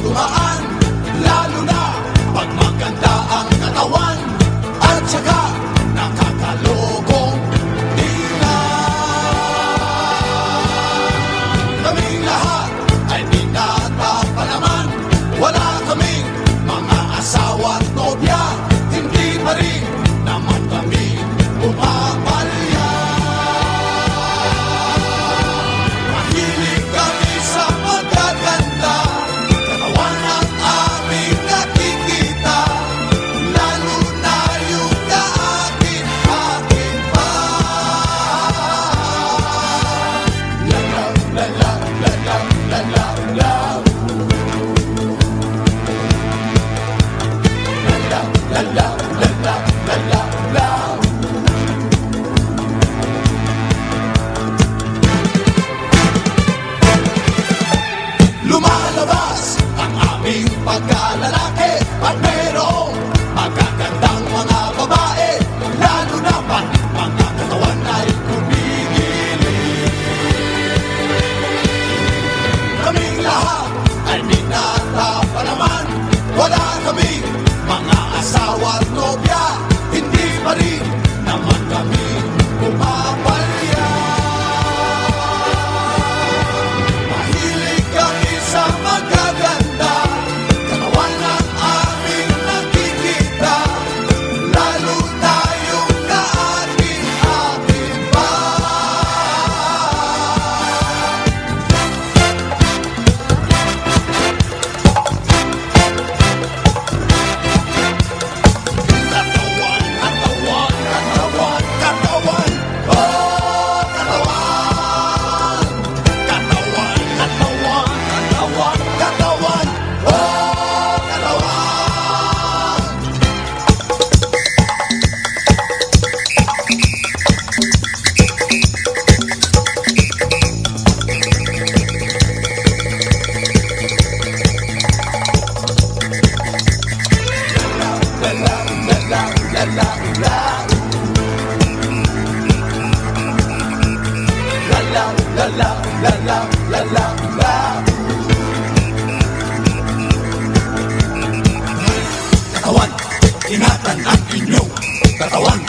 dumaan, lalo na pag maganda ang katawan at saka nakakalokong tingnan. Kaming lahat ay binata pa naman, wala kaming mga asawa at nobya, hindi pa rin naman kami pumapalya. Mahilig kami sa magaganda, katawan ang aming nakikita, lalo na yung kaakin-akin pa. Lalaw, lalaw, lalaw, lalaw, lalaw. Lalaw, lalaw, lalaw, lalaw, lalaw. Lumalabas ang aming pagkalalaki at merong magagandang mga babae, lalo na pag mga katawan ay kumikilig. Kaming lahat ay binata pa naman, wala kaming mga asawa at nobya, hindi pa rin naman kami pumapalya. Mahilig kami sa magaganda, katawan ang aming nakikita, lalo na yung kaakin-akin pa. Katawan, katawan, katawan, katawan, oh katawan. Katawan, katawan, katawan, katawan, oh katawan. Lalaw, lalaw, lalaw, lalaw. Lalaw, lalaw, lalaw, lalaw, lalaw. Katawan, ingatan ang inyong katawan.